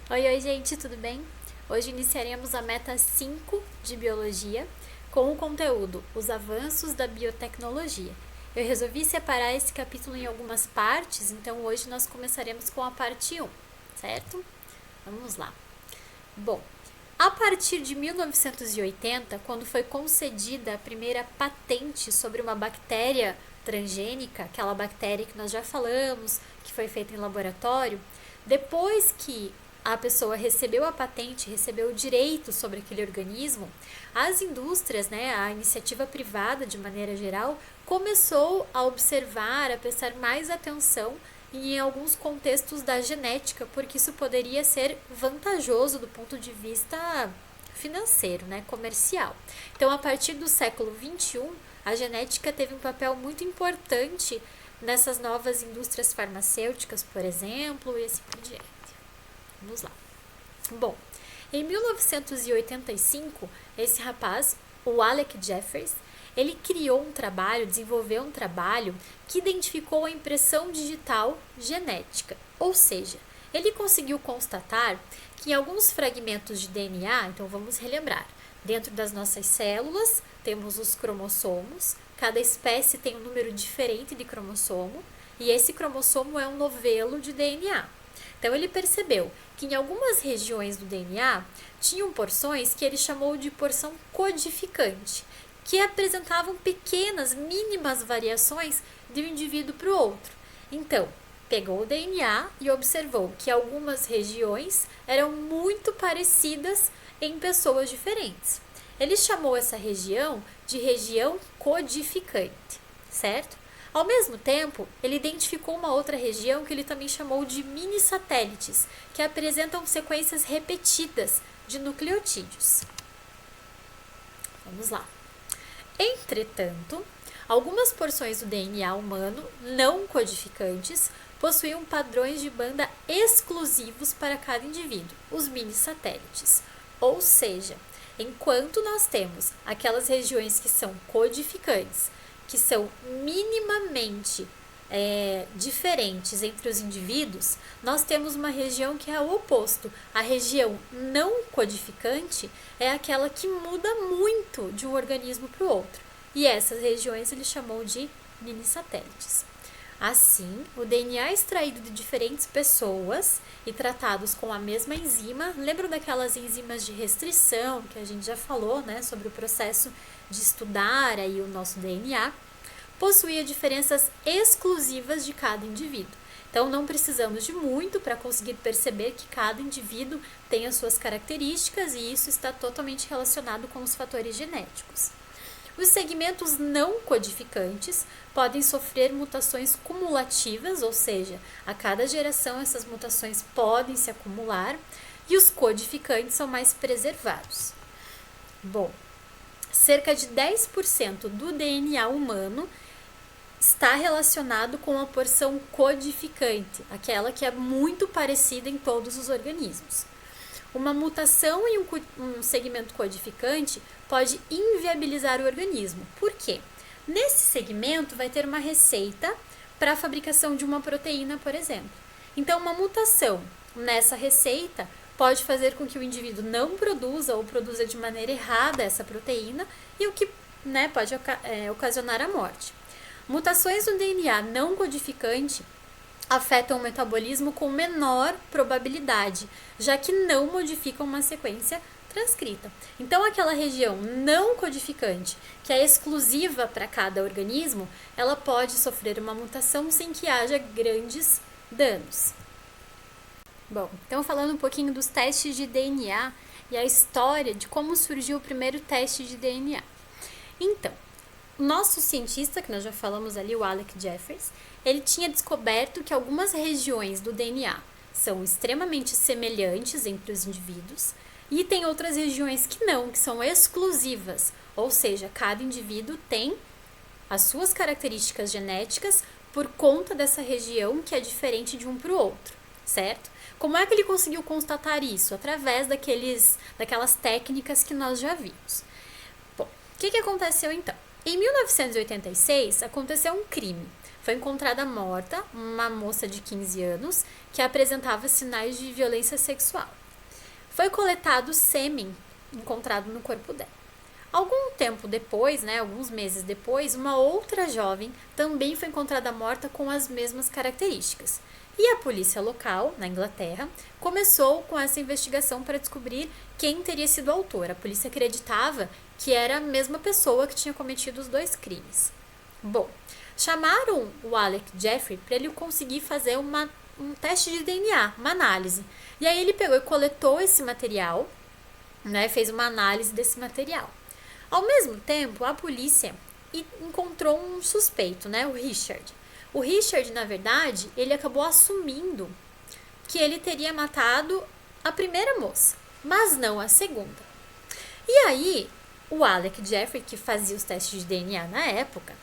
Oi, gente, tudo bem? Hoje iniciaremos a meta 5 de Biologia com o conteúdo Os Avanços da Biotecnologia. Eu resolvi separar esse capítulo em algumas partes, então hoje nós começaremos com a parte 1, certo? Vamos lá. Bom, a partir de 1980, quando foi concedida a primeira patente sobre uma bactéria transgênica, aquela bactéria que nós já falamos, que foi feita em laboratório, depois que a pessoa recebeu a patente, recebeu o direito sobre aquele organismo, as indústrias, a iniciativa privada de maneira geral, começou a observar, a prestar mais atenção em alguns contextos da genética, porque isso poderia ser vantajoso do ponto de vista financeiro, comercial. Então, a partir do século XXI, a genética teve um papel muito importante nessas novas indústrias farmacêuticas, por exemplo, e assim por diante. Vamos lá. Bom, em 1985, esse rapaz, o Alec Jeffreys, ele desenvolveu um trabalho que identificou a impressão digital genética. Ou seja, ele conseguiu constatar que em alguns fragmentos de DNA, então vamos relembrar, dentro das nossas células temos os cromossomos, cada espécie tem um número diferente de cromossomo, e esse cromossomo é um novelo de DNA. Então ele percebeu que em algumas regiões do DNA tinham porções que ele chamou de porção codificante, que apresentavam pequenas, mínimas variações de um indivíduo para o outro. Então, pegou o DNA e observou que algumas regiões eram muito parecidas em pessoas diferentes. Ele chamou essa região de região codificante, certo? Ao mesmo tempo, ele identificou uma outra região que ele também chamou de mini-satélites, que apresentam sequências repetidas de nucleotídeos. Vamos lá. Entretanto, algumas porções do DNA humano não codificantes possuíam padrões de banda exclusivos para cada indivíduo, os mini-satélites. Ou seja, enquanto nós temos aquelas regiões que são codificantes, que são minimamente diferentes entre os indivíduos, nós temos uma região que é o oposto. A região não codificante é aquela que muda muito de um organismo para o outro. E essas regiões ele chamou de mini-satélites. Assim, o DNA extraído de diferentes pessoas e tratados com a mesma enzima, lembram daquelas enzimas de restrição que a gente já falou, sobre o processo de estudar aí o nosso DNA, possuía diferenças exclusivas de cada indivíduo. Então, não precisamos de muito para conseguir perceber que cada indivíduo tem as suas características e isso está totalmente relacionado com os fatores genéticos. Os segmentos não codificantes podem sofrer mutações cumulativas, ou seja, a cada geração essas mutações podem se acumular, e os codificantes são mais preservados. Bom, cerca de 10% do DNA humano está relacionado com a porção codificante, aquela que é muito parecida em todos os organismos. Uma mutação em um segmento codificante pode inviabilizar o organismo. Por quê? Nesse segmento vai ter uma receita para a fabricação de uma proteína, por exemplo. Então, uma mutação nessa receita pode fazer com que o indivíduo não produza ou produza de maneira errada essa proteína e o que pode ocasionar a morte. Mutações no DNA não codificante afetam o metabolismo com menor probabilidade, já que não modificam uma sequência transcrita. Então, aquela região não codificante, que é exclusiva para cada organismo, ela pode sofrer uma mutação sem que haja grandes danos. Bom, então falando um pouquinho dos testes de DNA e a história de como surgiu o primeiro teste de DNA. Então, o nosso cientista, que nós já falamos ali, o Alec Jeffreys, ele tinha descoberto que algumas regiões do DNA são extremamente semelhantes entre os indivíduos e tem outras regiões que não, que são exclusivas, ou seja, cada indivíduo tem as suas características genéticas por conta dessa região que é diferente de um para o outro, certo? Como é que ele conseguiu constatar isso? Através daquelas técnicas que nós já vimos. Bom, o que aconteceu então? Em 1986, aconteceu um crime. foi encontrada morta uma moça de 15 anos que apresentava sinais de violência sexual. Foi coletado sêmen encontrado no corpo dela. Algum tempo depois, alguns meses depois, uma outra jovem também foi encontrada morta com as mesmas características. E a polícia local, na Inglaterra, começou com essa investigação para descobrir quem teria sido o autor. A polícia acreditava que era a mesma pessoa que tinha cometido os 2 crimes. Bom, chamaram o Alec Jeffrey para ele conseguir fazer um teste de DNA, uma análise. E aí ele pegou e coletou esse material, fez uma análise desse material. Ao mesmo tempo, a polícia encontrou um suspeito, o Richard. O Richard, na verdade, ele acabou assumindo que ele teria matado a primeira moça, mas não a segunda. E aí, o Alec Jeffrey, que fazia os testes de DNA na época,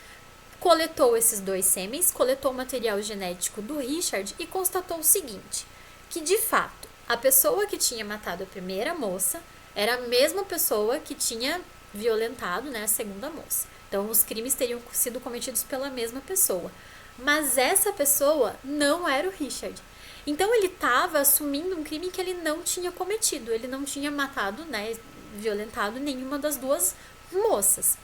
coletou esses 2 sêmens, coletou o material genético do Richard e constatou o seguinte, que de fato, a pessoa que tinha matado a primeira moça era a mesma pessoa que tinha violentado, a segunda moça. Então, os crimes teriam sido cometidos pela mesma pessoa. Mas essa pessoa não era o Richard. Então, ele estava assumindo um crime que ele não tinha cometido. Ele não tinha matado, violentado nenhuma das 2 moças.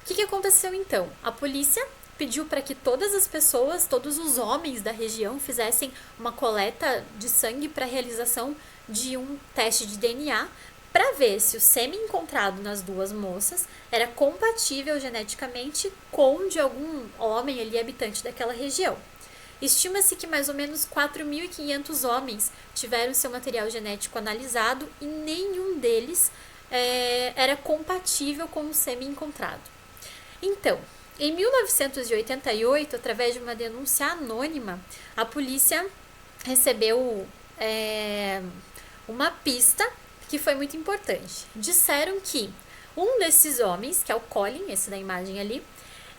O que aconteceu então? A polícia pediu para que todas as pessoas, todos os homens da região fizessem uma coleta de sangue para a realização de um teste de DNA para ver se o sêmen encontrado nas 2 moças era compatível geneticamente com o de algum homem ali habitante daquela região. Estima-se que mais ou menos 4.500 homens tiveram seu material genético analisado e nenhum deles era compatível com o sêmen encontrado. Então, em 1988, através de uma denúncia anônima, a polícia recebeu uma pista que foi muito importante. Disseram que um desses homens, que é o Colin, esse da imagem ali,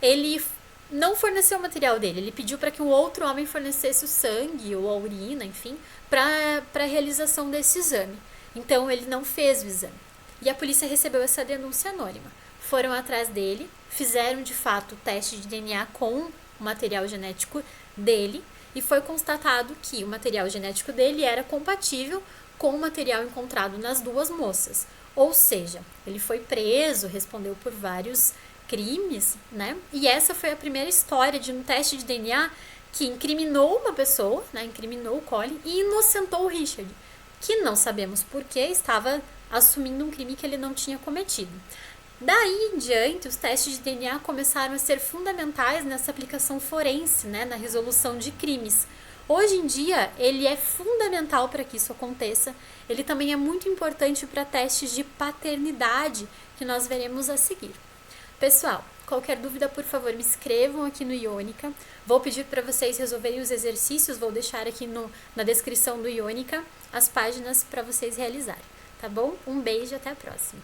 ele não forneceu o material dele. Ele pediu para que um outro homem fornecesse o sangue ou a urina, enfim, para a realização desse exame. Então, ele não fez o exame. E a polícia recebeu essa denúncia anônima. Foram atrás dele, fizeram de fato o teste de DNA com o material genético dele e foi constatado que o material genético dele era compatível com o material encontrado nas 2 moças. Ou seja, ele foi preso, respondeu por vários crimes, E essa foi a primeira história de um teste de DNA que incriminou uma pessoa, incriminou o Colin e inocentou o Richard, que não sabemos por que estava assumindo um crime que ele não tinha cometido. Daí em diante, os testes de DNA começaram a ser fundamentais nessa aplicação forense, na resolução de crimes. Hoje em dia, ele é fundamental para que isso aconteça. Ele também é muito importante para testes de paternidade, que nós veremos a seguir. Pessoal, qualquer dúvida, por favor, me escrevam aqui no Ionica. Vou pedir para vocês resolverem os exercícios, vou deixar aqui na descrição do Ionica as páginas para vocês realizarem, tá bom? Um beijo e até a próxima.